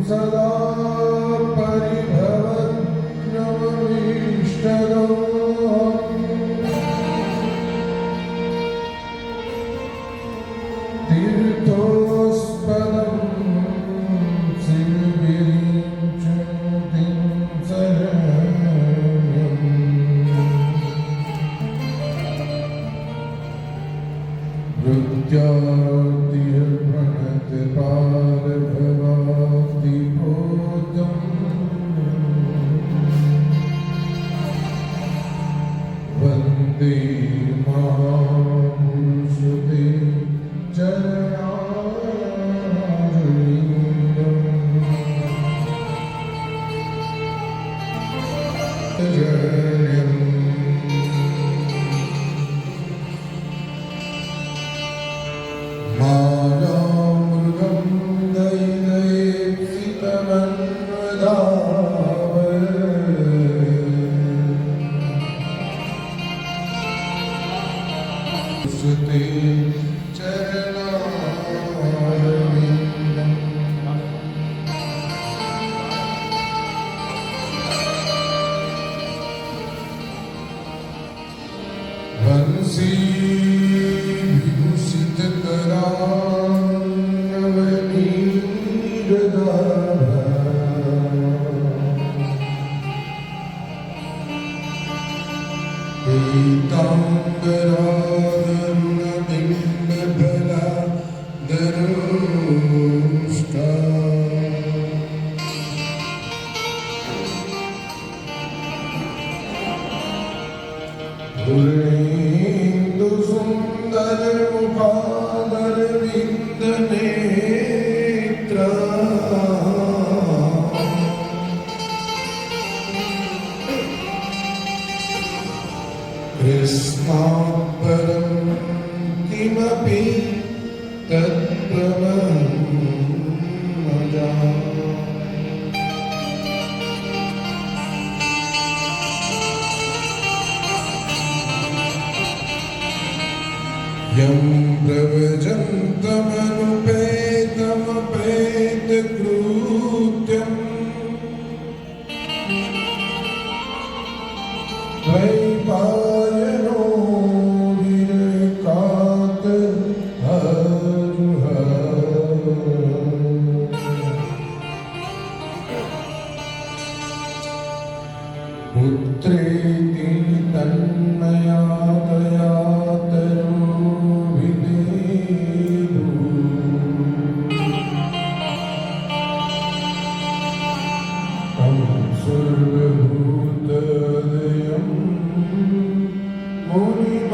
सदा परिभवन्नवमीष्टदो तीर्थोस्पदं सिलविरिञ्चुतिं शरण्यं मृत्यादिर्प्रणतपारभवाब्धिभूतं वन्दे महापुरुषते मायामृगं दैदैप्सितमन्वधावते चरणारविन्दं वंशी पीताम्बराधरुणबिम्बफला किमपि तत्त्वमहं न जाने। यं प्रव्रजन्तमनुपेतमपेतकृत्यम् द्वैपायनो पुत्रेति तन्मया दयातरो विदेदु तं सर्वभूतदयं मुनिमातृष्णे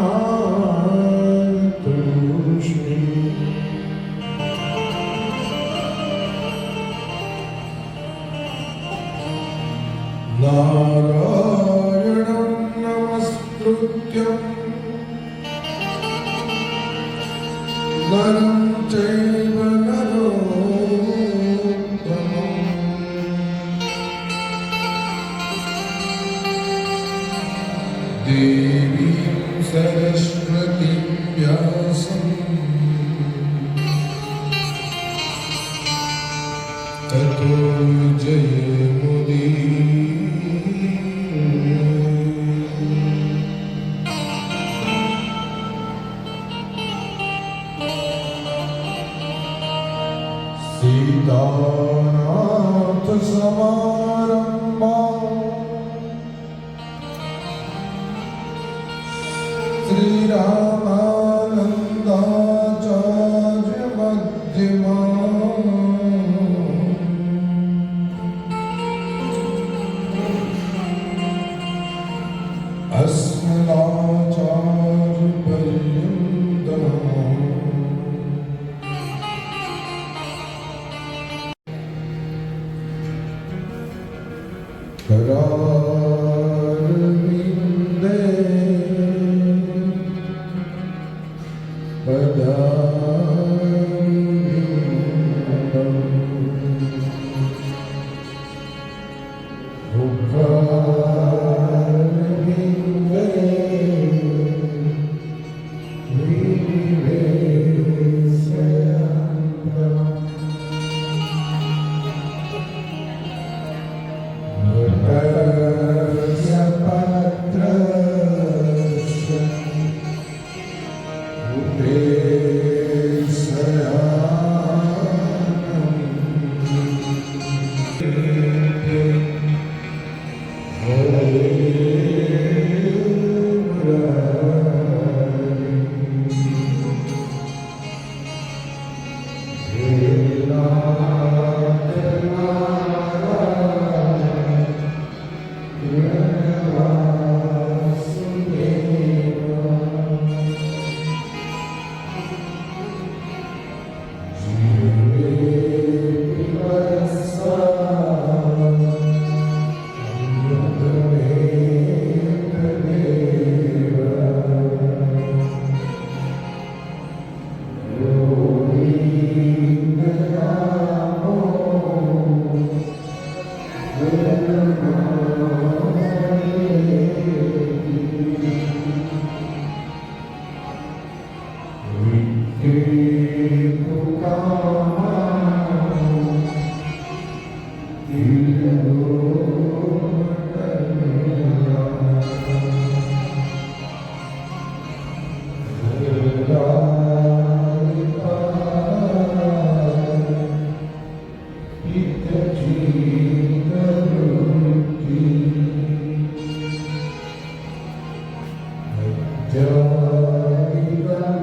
नारायणं नमस्कृत्यं नरं चैव नरोत्तमम् देवीं सरस्वतीं व्यासं ततो जयमुदीरये। सीतानाथ समारंभा श्रीरामानन्दाचार्य मध्यमा अस्मदाचार्य पर्यन्ता करारविन्दे पदारविन्दं मुखारविन्दे विनिवेशयन्तम् Jai Ram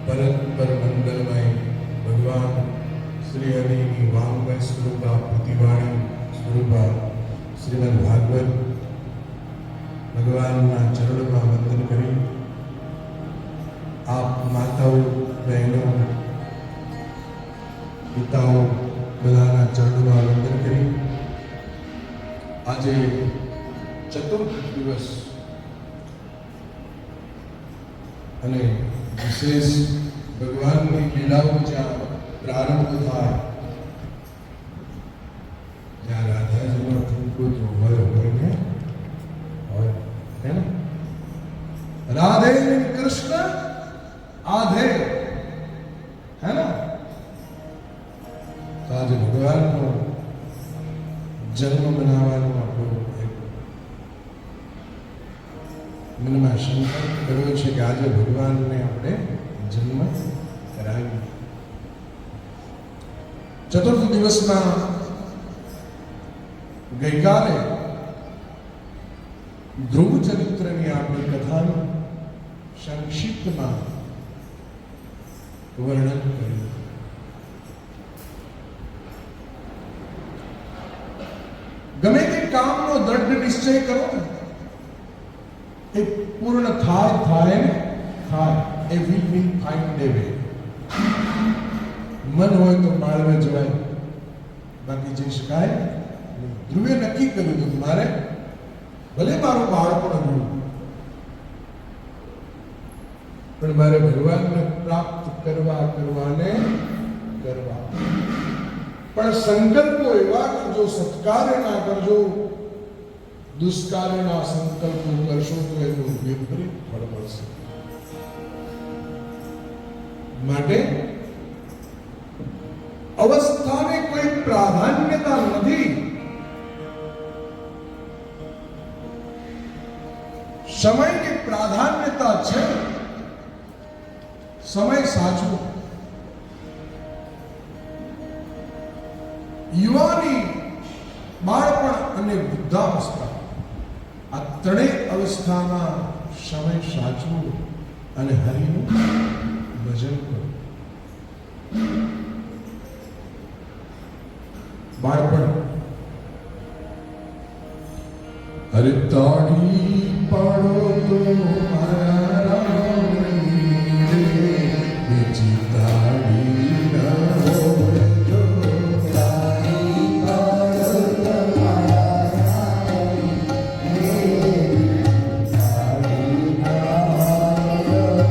પરસ્પર મંગલમય ભગવાન શ્રી હરિની વાંગમય સ્વરૂપા પ્રતિવાણી સ્વરૂપા શ્રીમદ ભાગવત ભગવાનના ચરણમાં વંદન કરી આપ માતાઓ બહેનો પિતાઓ બધાના ચરણમાં વંદન કરી આજે ચતુર્થ દિવસ અને વિશેષ ભગવાનની લીલાઓ જ્યાં પ્રારંભ થાય, જ્યાં રાધાજીનો ઠુમકો જો હોય ને હોય, હે ને? રાધે કૃષ્ણ આધે, હે ને? તો આજે ભગવાનનો જન્મ બનાવવાનું આપણું એક મનમાં સંકલ્પ કર્યો છે કે આજે ભગવાનને આપણે જન્મ કરાવીએ. ચતુર્થ દિવસના ગઈકાલે ધ્રુવ ચરિત્રની આપણી કથાનું સંક્ષિપ્તમાં વર્ણન કર્યું. ગમે તે કામનો દ્રઢ નિશ્ચય કરો ને, એ પૂર્ણ થાય ને થાય. એ વિલ ફાઇન્ડ એ વે. મન હોય તો માળવે જવાય, બાકી જઈ શકાય નહીં. ધ્રુવે નક્કી કર્યું હતું મારે ભલે મારું બાળપણ રહ્યું, પણ મારે ભગવાનને પ્રાપ્ત કરવા. પણ સંકલ્પો એવા કરજો, સત્કાર્ય ના કરજો. દુષ્કાર્યના સંકલ્પો કરશો તો એનું વિપરીત ફળ મળશે. માટે અવસ્થાને કોઈ પ્રાધાન્યતા નથી. સમયની પ્રાધાન્યતા છે. સમય સાચવો. યુવાની, બાળપણ અને વૃદ્ધાવસ્થા, આ ત્રણેય અવસ્થામાં સમય સાચવો અને હરિનું ભજન કરો. બાળપણ હરિતાણી પાડો તો મારા રામની રે, બીજી તાળી ન હોય જો. તાળી પાડો તો મારા રામની રે, તાળી ન હોય.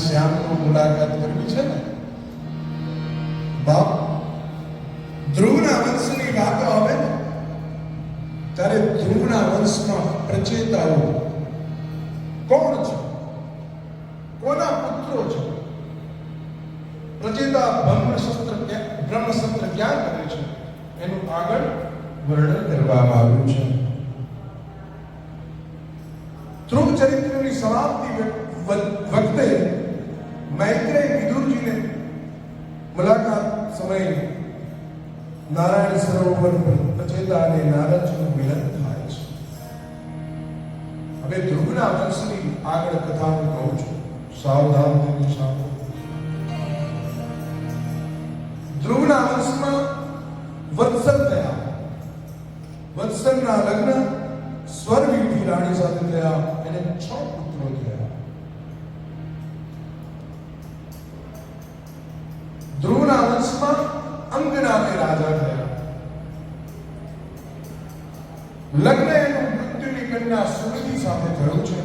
શ્યામનો મુલાકાત કરવી છે ને બાપ, ધ્રુવના વંશની વાતો આવે ને ત્યારે ધ્રુવના વંશમાં પ્રચેતાઓ કોણ છે, કોના પુત્રો છે, પ્રચેતા બ્રહ્મસત્ર ક્યાં કરે છે એનું આગળ વર્ણન કરવામાં આવ્યું છે. ધ્રુવ ચરિત્રની સમાપ્તિ વખતે મૈત્રેય વિદુરજીને મુલાકાત સમયે નારાયણ સરોવર પર પ્રચેતા અને નારદજીનું મિલન થાય છે. હવે ધ્રુવના વંશની આગળ કથા હું કહું છું, સાવધાન થઈને સાંભળો. ધ્રુવના વંશમાં વત્સલ થયા. વત્સલના લગ્ન સ્વરવીરથી રાણી સાથે થયા. એને 6 પુત્રો થયા. ધ્રુવના વંશમાં અંગ નામે રાજા થયા. લગ્ન એનું મૃત્યુની કન્યા સુનિધિ સાથે થયું છે.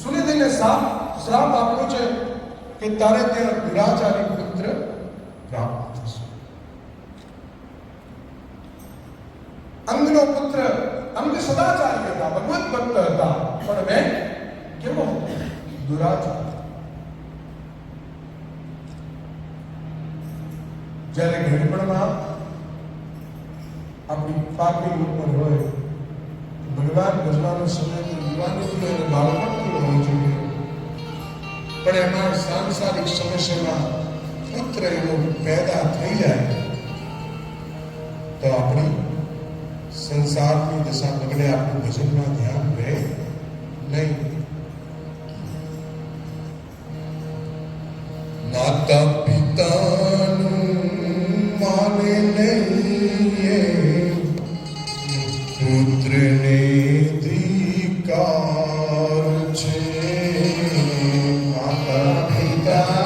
સુનિધિને શ્રાપ આપ્યો છે કે તારે ત્યાં દુરાચારી પુત્ર પ્રાપ્ત થશે. અંગનો પુત્ર અંગ સદાચારી હતા, ભગવત ભક્ત હતા, પણ વેન કેવો હતો? દુરાચાર. જ્યારે ઘડપણમાં આપણી પાપી ઉપર હોય, ભગવાન ભજવાનો સમય યુવાનીથી અને બાળપણથી હોવો જોઈએ, પણ એમાં સાંસારિક સમસ્યામાં પુત્ર એવો પેદા થઈ જાય તો આપણી સંસારની દશા બગડે, આપણું ભજનમાં ધ્યાન રહે નહીં. માતા પિતાનું માને નહીં, પુત્રને ધિકાર છે. માતા પિતા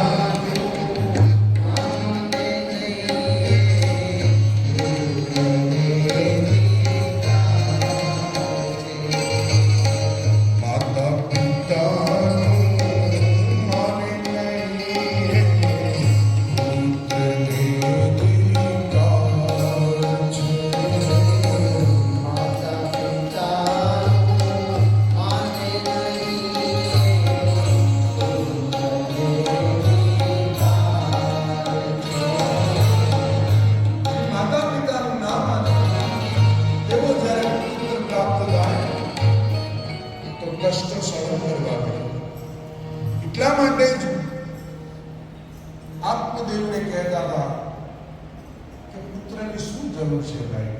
એટલા માટે જ આત્મદેવને કહેતા હતા કે પુત્રની શું જરૂર છે ભાઈ?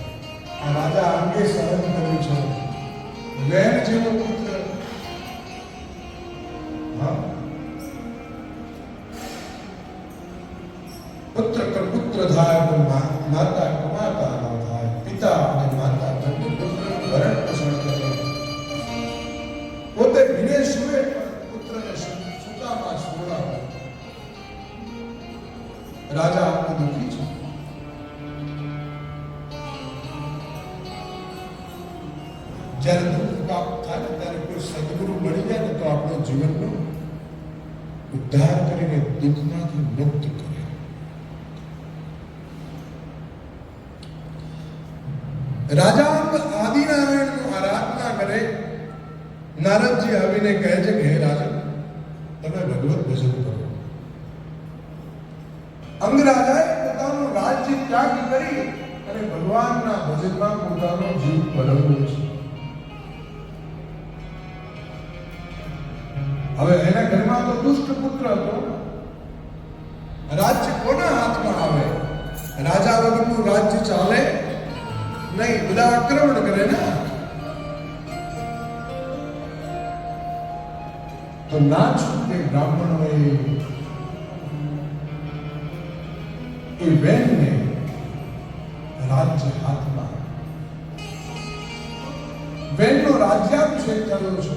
આ રાજા અંગે સહન કર્યું છે, વેન જેવો પુત્ર. પુત્ર પુત્ર થાય પણ માતા કમાતા ન થાય. પિતા અને માતા બંને પુત્રનું ભરણ પોષણ કરે. પોતે ભીને સુવે પુત્રને સુતામાં સુવડાવે. રાજા આપણું દુઃખી છે. જ્યારે દુઃખ પ્રાપ્ત થાય ત્યારે કોઈ સદગુરુ મળી જાય ને તો આપણું જીવનનો ઉદ્ધાર કરીને દુઃખમાંથી મુક્ત કરે. રાજા આદિનારાયણનું આરાધના કરે. નારદજી આવીને કહે છે કે હે રાજન, તમે ભગવત ભજન કરો. અંગ રાજાએ પોતાનું રાજ્ય ત્યાગ કરી અને ભગવાનના ભજનમાં પોતાનો જીવ પલવ્યો છે. હવે એના ઘરમાં તો દુષ્ટ પુત્ર હતો. રાજ્ય કોના હાથમાં આવે? રાજા વગરનું રાજ્ય ચાલે નહીં. બધા આક્રમણ કરે ને. તો ના છૂટકે બ્રાહ્મણોએ એ વેનને રાજ્ય હાથમાં, વેનનો રાજ્યાભિષેક કર્યો છે.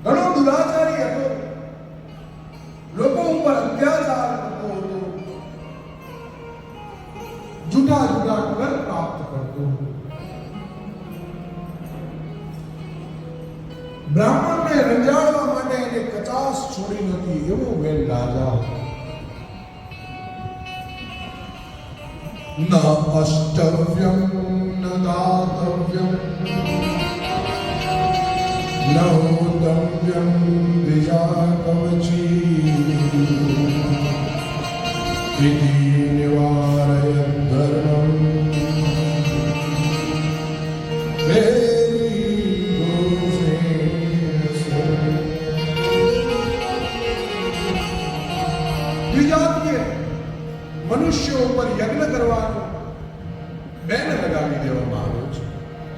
ઘણો દુરાચારી હતો, લોકો ઉપર અત્યાચાર કરતો હતો, જુદા જુદા કર પ્રાપ્ત કરતો હતો. બ્રાહ્મણને રંજાડવા માટે એને કચાશ છોડી નથી એવો વેલ રાજા હતો. ન અષ્ટવ્યમ ન દાતવ્યમ ન ઉતવ્યમ દ્વિજા કવચી ઇતિ નિવારય ધર્મમ મનુષ્યો ઉપર યજ્ઞ કરવાનો બેન લગાવી દેવામાં આવ્યો છે.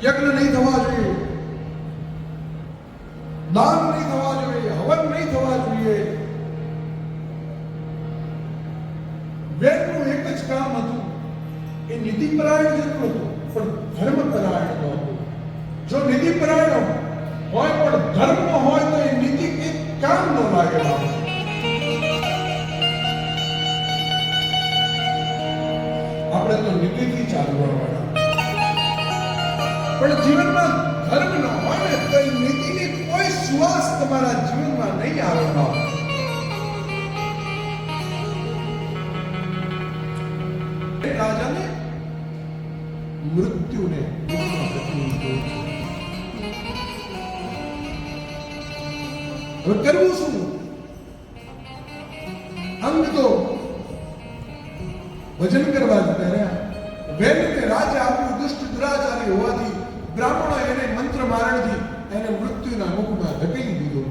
યજ્ઞ નહીં થવા જોઈએ, દાન નહીં થવા જોઈએ, હવન નહીં થવા જોઈએ. વેદનું એક જ કામ હતું, એ નીતિપરાયણ જેટલું હતું પણ ધર્મપરાયણ નહોતું. જો નીતિપરાયણ હોય પણ ધર્મ હોય તો એ નીતિ એક કામ ન લાગે. આપણે તો નીતિથી ચાલવા વાળા, પણ જીવનમાં ધર્મ ન હોય ને તો એ નીતિની કોઈ સુવાસ તમારા જીવનમાં નહીં આવે. રાજાને મૃત્યુને હવે કરવું શું? અંગ તો ભજન કરવા જતા રહ્યા. વેદને રાજ્ય આપ્યું દુષ્ટ દુરાચારી હોવાથી બ્રાહ્મણો એને મંત્ર મારણથી એને મૃત્યુના મુખમાં ધકેલી દીધો.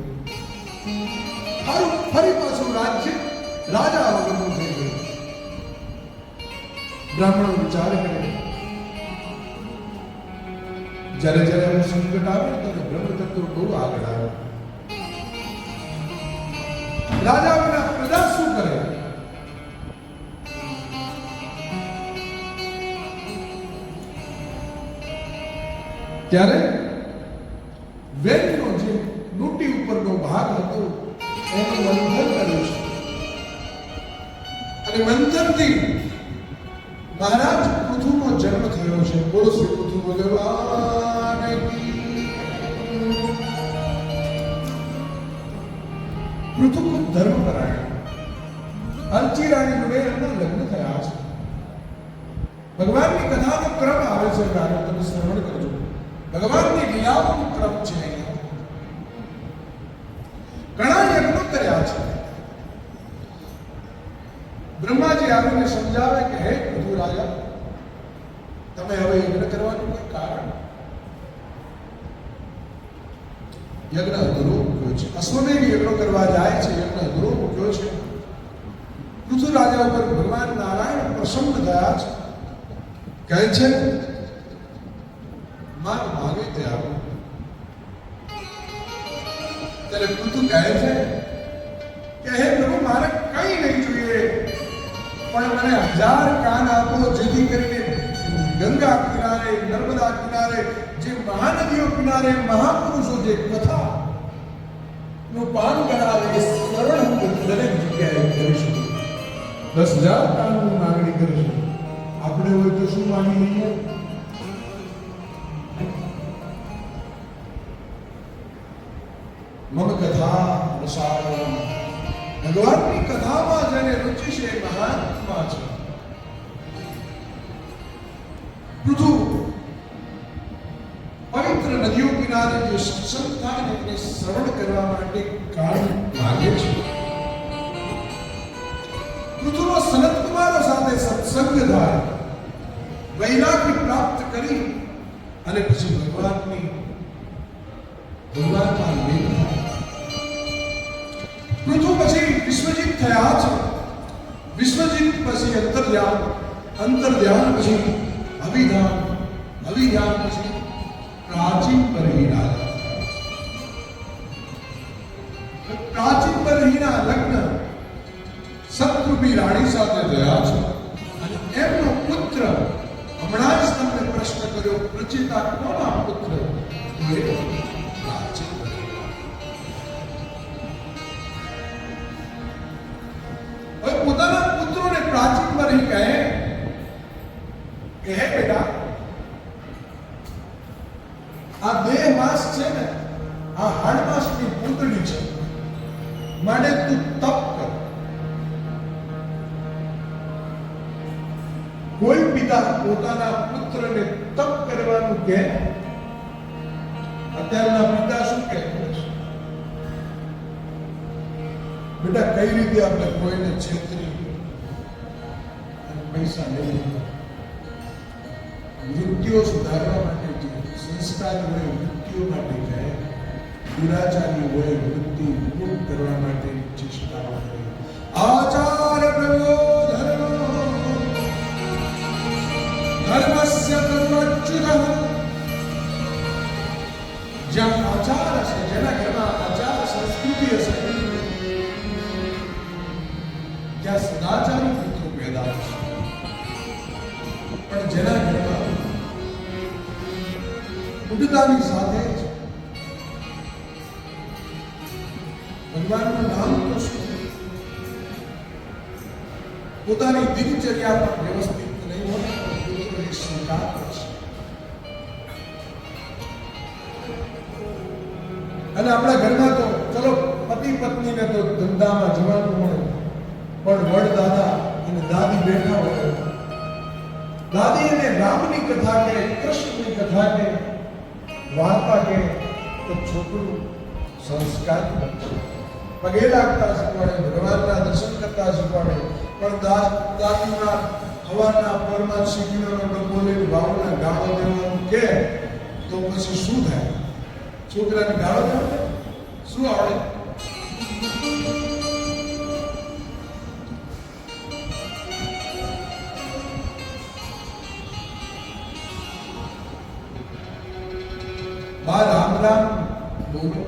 ફરી પાછું રાજ્ય રાજા વગરનું થઈ ગયું. બ્રાહ્મણો વિચાર કરે, જ્યારે જ્યારે આવું સંકટ આવે ત્યારે બ્રહ્મતત્વ બહુ આગળ આવે. રાજા વિના પ્રજા શું કરે? ત્યારે વેદનો જે લૂંટી ઉપરનો ભાગ હતો એનું મંથન કર્યું છે અને મંથનથી મહારાજ પૃથુનો જન્મ થયો છે. બોલો શ્રી પૃથુ ભગવાન કી. પૃથુ ખૂબ ધર્મપરાયણ. અલચી રાણી જોડે એમના લગ્ન થયા છે. ભગવાનની કથાનો ક્રમ આવે છે, તમે શ્રવણ કરજો. ભગવાનની લીલાઓનો ક્રમ છે. ઘણા યજ્ઞો કર્યા છે. બ્રહ્માજી આવીને સમજાવે કે હે પૃથુ રાજા, તમે હવે યજ્ઞ કરવાનું કોઈ કારણ? યજ્ઞ અધૂરો મૂક્યો છે. અશ્વમેઘ યજ્ઞ કરવા જાય છે, યજ્ઞ અધૂરો મૂક્યો છે. પૃથુ રાજા ઉપર ભગવાન નારાયણ પ્રસન્ન થયા છે. કહે છે માર માગે તે આપો. ત્યારે પૃથુ કહે છે કે હે પ્રભુ, મારે કઈ નહીં જોઈએ, પણ મને 1000 કાન આપો, જેથી કરીને ગંગા કિનારે, નર્મદા કિનારે, જે મહાનદીઓ કિનારે મહાપુરુષો જે કથા નું પાન કરાવે એ સરળ હું દરેક જગ્યાએ કરી શકું. 10,000 કાનની માંગણી કરી શકું. આપણે હોય તો શું માંગી લઈએ? મમ કથા રસાયણ. ભગવાનની કથામાં જેને રુચિ છે એ મહાત્મા છે. પૃથુ પવિત્ર નદીઓ કિનારે જે સત્સંગ થાય ને એને શ્રવણ કરવા માટે કાળ લાગે છે. પૃથુનો સનત કુમારો સાથે સત્સંગ થાય, વૈરાગ્ય પ્રાપ્ત કરી અને પછી ભગવાનમાં લીન થાય. પૃથુ પછી વિશ્વજીત થયા છે. વિશ્વજીત પછી અંતર્ધ્યાન પછી અભિધાન, અભિધાન પછી પ્રાચીન પરહીના. પ્રાચીન પરહીના લગ્ન સતરૂપી રાણી સાથે થયા છે અને એમનો પુત્ર, હમણાં જ તમને પ્રશ્ન કર્યો, પ્રચિતા કોના પુત્ર? પ્રાચીન. હવે પોતાના પુત્રોને પ્રાચીન પરહી કહે કે હે બેટા, આ દેહ માસ છે ને, આ હાડ માસની પૂજા કોઈ પિતા પોતાના પુત્રને તપ કરવાનું કહે? અત્યારના પિતા શું કહે? બેટા કઈ રીતે આપણે કોઈને છેતરી અને પૈસા લઈ વૃત્તિઓ સુધારવા માટે સંસ્કાર હોય વૃત્તિઓ માટે જાય, દુરાચારી હોય વૃત્તિ મુક્ત કરવા માટે ચેષ્ટાઓ કરે. આચાર પ્રભો ધર્મસ્ય તત્વચ્યુતઃ. જ્યાં આચાર હશે, જેના ઘરમાં આચાર સંસ્કૃતિ હશે, ત્યાં સદાચારી પુત્રો પેદા થશે. પણ જેના ઘરમાં ઉદ્ધતાની સાથે જ ભગવાનનું નામ તો શું, પોતાની દિનચર્યા પણ વ્યવસ્થિત નહીં હોય, પુત્રોને સ્વીકાર કરશે. અને આપણા ઘરમાં તો ચલો પતિ પત્નીને તો ધંધામાં જવાનું હોય, પણ વડદાદા અને દાદી બેઠા હોય, દાદી એને રામની કથા કે કૃષ્ણની કથા કે વાર્તા કે તો છોકરું સંસ્કાર બનશે. પગે લાગતા શીખવાડે, ભગવાનના દર્શન કરતા શીખવાડે. પણ દાદીના હવાના પરમાં શીખીનો ડબ્બો લઈને ભાવના ગાળો દેવાનું કે તો પછી શું થાય? છોકરાને ગાળો દેવાને શું આવડે? બા રામ રામ બોલો.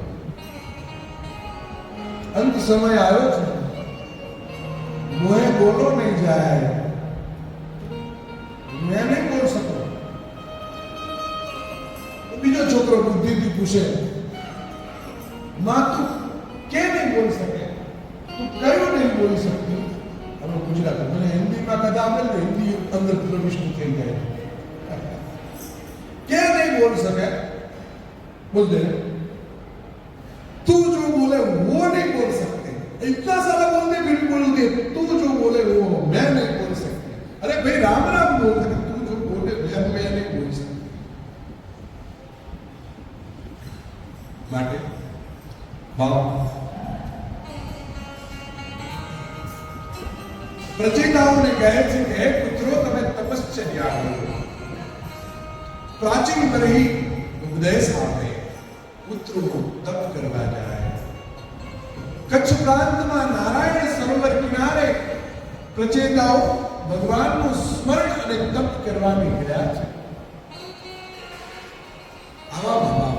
અંત સમય આવ્યો છે, મોહે બોલો નહીં જાય, મેં નહીં બોલ શકો. બીજો છોકરો બુદ્ધિથી પૂછે, માં તું કે નહીં બોલ શકે? તું કયું નહીં બોલી શકતી? અમે ગુજરાતી, મને હિન્દીમાં કદા આપે તો હિન્દી અંદર પ્રવિષ્ટ થઈ જાય. કે નહીં બોલ શકે? बोल दे, तू जो बोले वो नहीं बोल सकते. इतना सारा बोलते फिर बोलते तू जो बोले वो मैं नहीं बोल सकती. अरे भाई राम राम बोलते, तू जो बोले मैं नहीं बोल सकती. માટે બાપ પ્રચેતાઓને કહે છે કે હે પુત્રો, તમે તપશ્ચર્યા કરો. પ્રાચીન રહી ઉપદેશ આપે, પુત્રો તપ કરવા જાય. કચ્છ પ્રાંતમાં નારાયણ સરોવર કિનારે પ્રચેતાઓ ભગવાનનું સ્મરણ અને તપ કરવા નીકળ્યા છે. આવા બાબા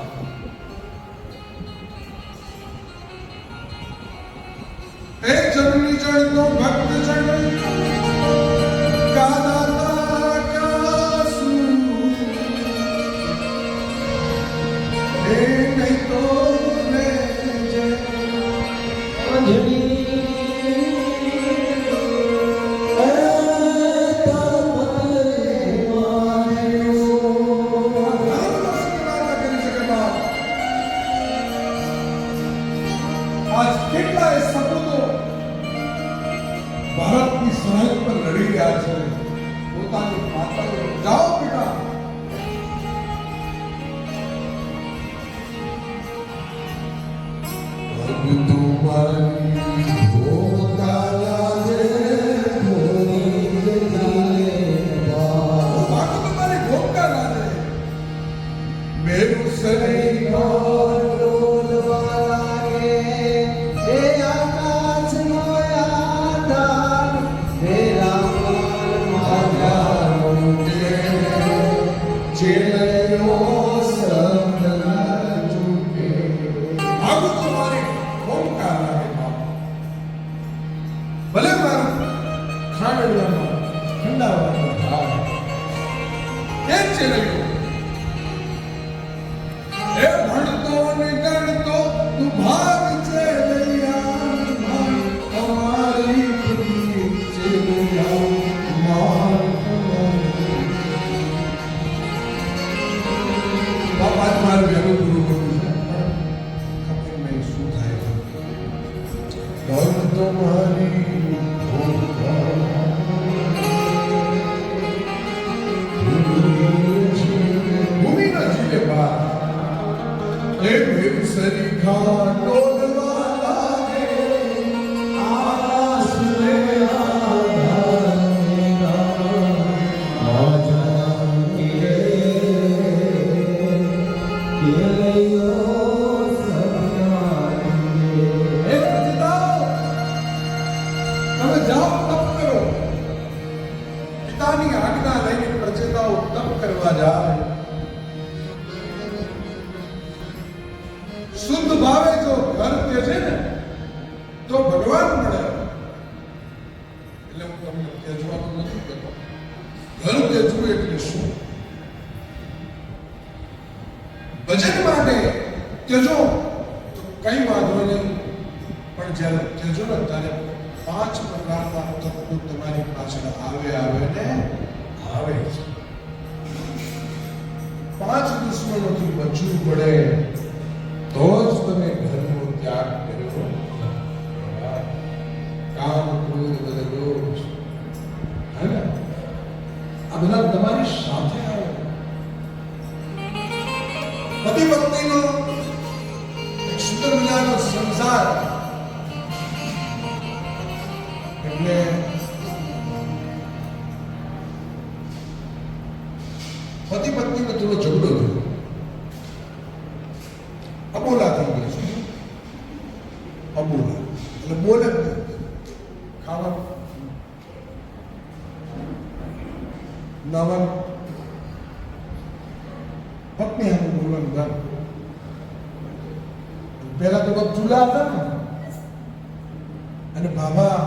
એ જનની જણ તો ભક્ત જણ ગાદાતા કાસુ એ નહીં તો રે જે અંજની ભારતની સરહદ પર લડી રહ્યા છે. પોતાની માતાઓ જાઓ બેટા, તમારી ભોગા લાગે મેરું શરીર એટલે હું તમને ત્યજવાનું નથી કહેતો. ઘર ત્યજવું એટલે શું? ભજન માટે ત્યજો તો કઈ વાંધો નહીં, પણ જ્યારે ત્યજો ને ત્યારે 5 પ્રકારના તત્વો તમારી પાછળ આવે ને આવે છે. 5 દુશ્મનોથી બચવું પડે તો જ તમે ઘરનો ત્યાગ કર્યો. કામ, ક્રોધ, બધ લોભ, હે ને, આ બધા તમારી સાથે આવે. પતિ પત્નીનો એક સુંદર મજાનો સંસાર એટલે પતિ પત્નીનો થોડો ઝઘડો થયો, અબોલા થઈ ગયો છે. અબોલા એટલે બોલે જ નહીં. ખાવા નવન પત્ની આમ બોલવાનું ગામ. પહેલા તો બપ ચૂલા હતા ને, અને બાબા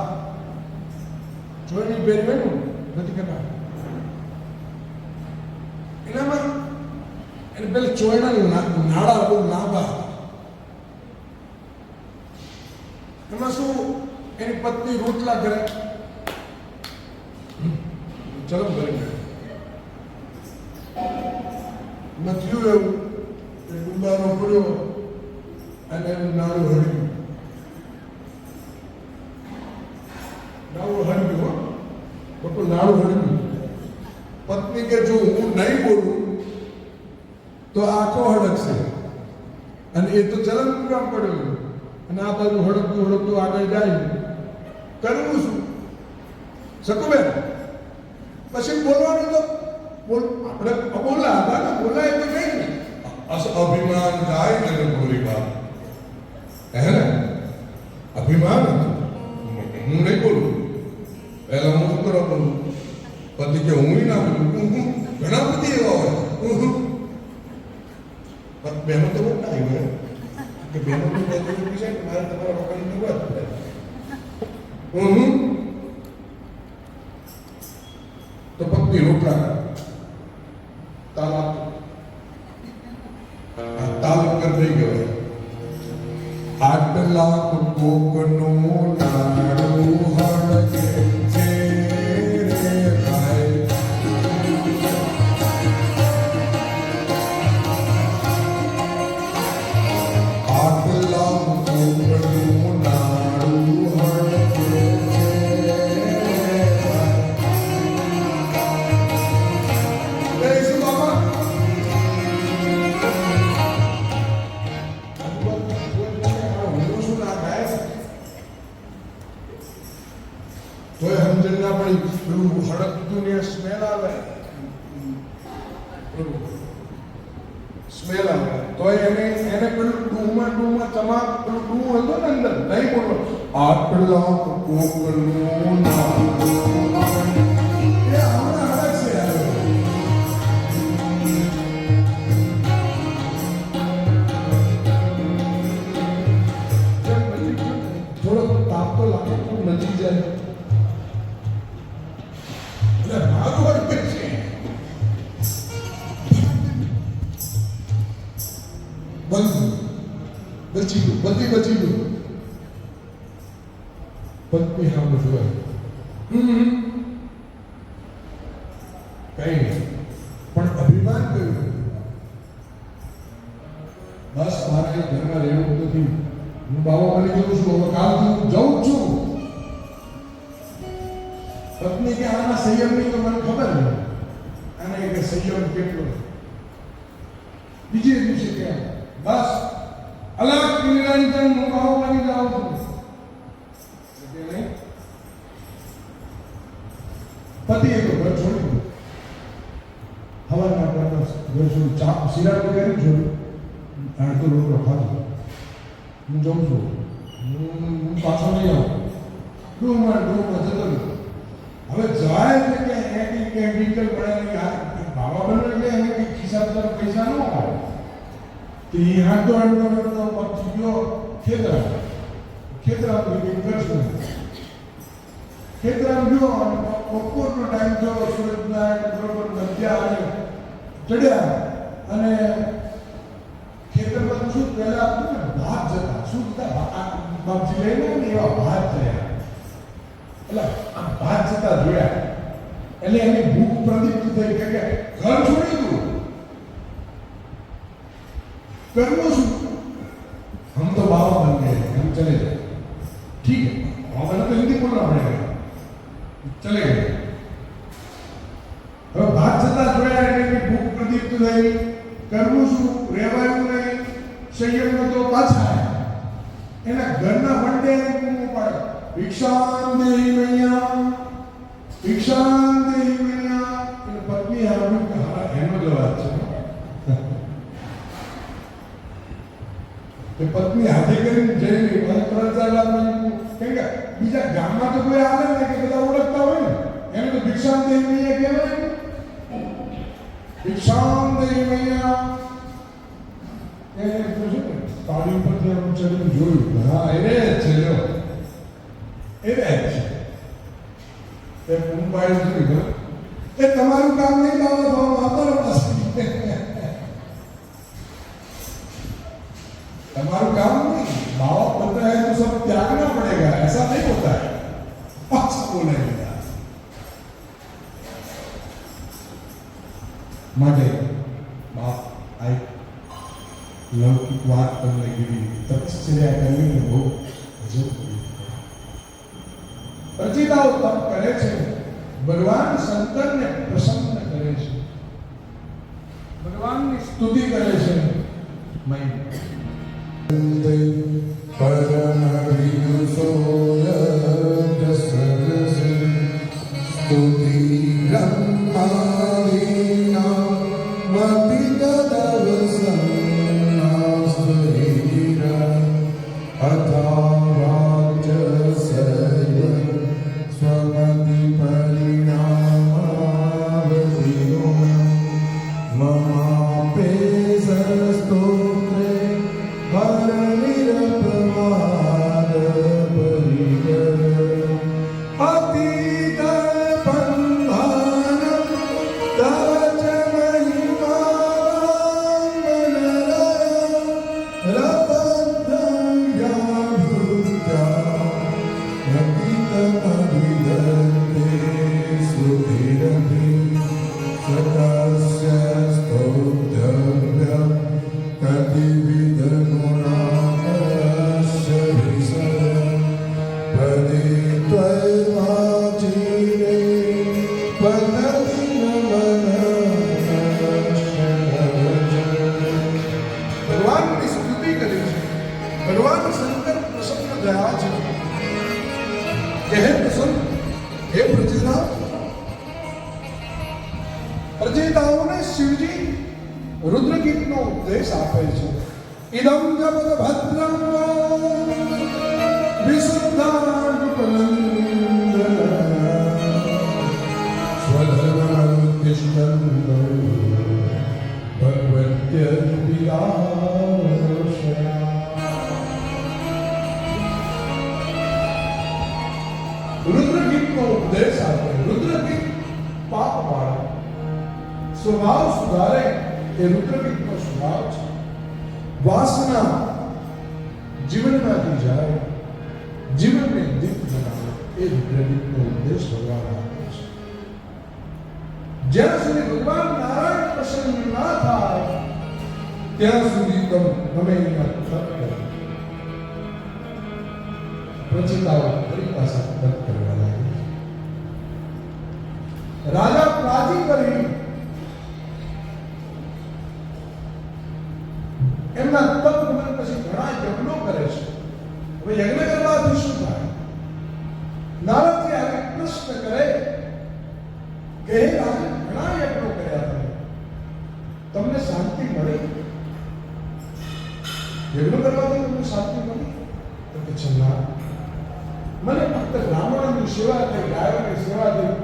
જોઈની પહેરવેનું નથી કરતા એનામાં એને પેલા ચોયના નાળા બહુ લાંબા. એમાં શું, એની પત્ની રોટલા કરે, ચલો ઘરે થયું એવું કે ડુંબારો પડ્યો અને એનું નાળું હળગ્યું. ખોટું નાળું હળગ્યું. પત્ની કે જો હું નહીં બોલું તો આંખો હળગશે, અને એ તો ચલન પૂરા પડ્યું, અને આ બાજુ હળગતું આગળ જાય. કરવું શું? શકુબેન પછી બોલવાનું તો આપણે અબોલા હતા ને, બોલાય તો કઈ ને અભિમાન જાય ને પૂરી વાત, હે ને, અભિમાન હતું. હું નહીં બોલું, પહેલા હું શું કરવા બોલું? પતિ કે હું ના બોલું. ઘણા બધી એવા હોય બહેનો તો મોટા હોય કે બહેનો તો બધું છે કે મારે તમારા પપ્પાની વાત કરે. તો પત્ની રોટલા તાલ ઉપર થઈ ગયો. આટલા કોકનું નાડું હળગે છે રે ભાઈ, આટલા કોકનું નાડું હળગે છે રે ભાઈ. શું બાબા તોય સમજણ ના પડી. પેલું હળગતું ને સ્મેલ આવે, સ્મેલ આવે તોય એને પેલું ડૂમાં તમાક પેલું ડૂ હતો ને અંદર નહીં બોલો. આટલા કોકનું નામ એ હમણાં હળગ છે. થોડો તાપ તો લાગે પણ નજીક જાય એટલે મારું અર્થ છે. બચી ગયું, બધી બચી ગયું. પત્ની સામે જોવાય કઈ નહીં, પણ અભિમાન કર્યું. બસ મારે ઘરમાં રહેવું નથી, હું બાબા બની જઉં છું, હવે કાલથી હું જઉં છું. પત્ની કે આના સંયમની તો મને ખબર નહીં, આને કે સંયમ કેટલો. બીજે દિવસે કે બસ અલગ નિરંજન હું બાબા બની જાઉં છું. પતિએ તો ઘર છોડી હવાના ઘર છોડ્યું, ચાપ સિરાડ વગેરે છોડ્યું, અડધો રોટલો ખાધો. હું જઉં છું, હું પાછો નહીં આવું. ડૂમાં જતો રહ્યો. હવે જાય છે કે એની કેમિકલ પડે બાબા બને એટલે એને કંઈક ખિસ્સા તરફ પૈસા ન આવે. તો એ હાથો પછી ગયો ખેતરા તો કંઈક કરશું. ખેતરમાં ગયો અને બપોરનો ટાઈમ થયો, સૂરજનારાયણ બરોબર મધ્યા અને ચડ્યા અને ખેતરમાં શું પહેલા ભાત જતા, શું જતા બાપજી લઈને ને એવા ભાત થયા, એટલે આ ભાત જતા જોયા એટલે એની ભૂખ પ્રદીપ્ત થઈ કે ઘર છોડી દઉં, करना शुरू, हम तो बाबा बन गए, हम चले जाए, ठीक है, बाबा ने तो हिंदी बोलना पड़ेगा, चले गए। अब बात जता जोया એટલે ભૂખ પ્રદીપ્ત થઈ, કરવું શું, રહેવાયું નહીં, સંયમનો તો પાછા આવ્યા, એના ઘરના વંડે કૂમો પાડે, ભિક્ષામ દેહી મૈયા, ભિક્ષામ દેહી મૈયા, એટલે પત્ની આવ્યું કે હા એનો જ અવાજ છે, પત્ની હાથે કરીને જઈ મને 3-4 લાખ કેમ કે બીજા ગામમાં તો કોઈ આવે ને કે બધા ઓળખતા હોય ને, એને તો ભિક્ષામ દેહી મૈયા કહેવાય ને, ભિક્ષામ દેહી મૈયા એને પૂછ્યું ને તાળી પરથી આમ ચડીને જોયું, હા એને જ છે, જો એને જ છે, એ મુંબઈ જોયું એ તમારું કામ નહીં બાબા તો અમારું પાસે हमारा काम नहीं, बाप बोलता है तो सब त्यागना पड़ेगा, ऐसा नहीं होता है, अच्छा बोलेगा માટે બાપ આ લૌકિક વાત તમને કીધી, તપશ્ચર્યા કરવી ને બહુ અજબ પ્રચિતાઓ તપ કરે છે, ભગવાન શંકરને પ્રસન્ન કરે છે, ભગવાનની સ્તુતિ કરે છે, પ્રચેતાઓને શિવજી રુદ્રગીતનો ઉપદેશ આપે છે, ઇદમ જગત ભદ્રમ વિશુદ્ધાનુપલંદન સ્વધર્માનુતિષ્ઠન્ત ભગવત્યર્પિતાશયા. રુદ્રગીતનો ઉપદેશ આપે, રુદ્રગીત પાપ વાળા સ્વભાવ સુધારે એ રુદ્રગીતનો સ્વભાવ છે, વાસના જીવનમાંથી જાય, જીવનને દિવ્ય બનાવે એ રુદ્રગીતનો ઉપદેશ ભગવાન આપે છે. જ્યાં સુધી ભગવાન નારાયણ પ્રસન્ન ના થાય ત્યાં સુધી તમે એના તપ કરો. પ્રચેતાઓ ફરી પાછા તપ કરવા લાગે. રાજા પ્રાચી કરી એમના તપ પછી ઘણા યજ્ઞો કરે છે. હવે યજ્ઞ કરવાથી શું થાય? નારદજી આને પ્રશ્ન કરે કે હે રાજન, ઘણા યજ્ઞો કર્યા તમને શાંતિ મળી? યજ્ઞ કરવાથી તમને શાંતિ મળી? તો કે છે ના, મને ફક્ત બ્રાહ્મણની સેવા થઈ, ગાયોની સેવા થઈ,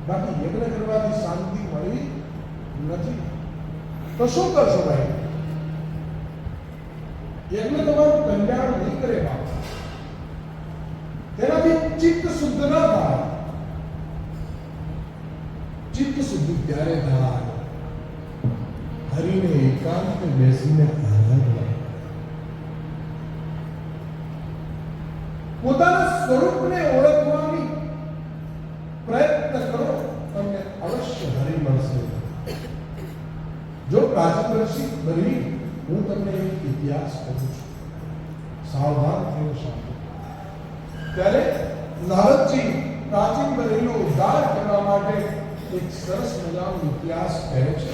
બાકી યજ્ઞ કરવાથી શાંતિ મળી નથી. તો શું કરશો ભાઈ? યજ્ઞ તમારું કલ્યાણ નહીં કરે બાપ, તેનાથી ચિત્ત શુદ્ધ ન થાય. ચિત્ત શુદ્ધ ત્યારે થાય હરિને એકાંતે બેસીને આરાધના, પોતાના સ્વરૂપને ઓળખવાની પ્રયત્ન કરો, તમને અવશ્ય હરિ મળશે. જો પ્રાચીનદર્શી બની હું તમને એક ઇતિહાસ કહું છું, સાવધાન થઈને સાંભળો. ત્યારે નારદજી પ્રાચીન બનેલો ઉદ્ધાર કરવા માટે એક સરસ મજાનો ઇતિહાસ કહે છે.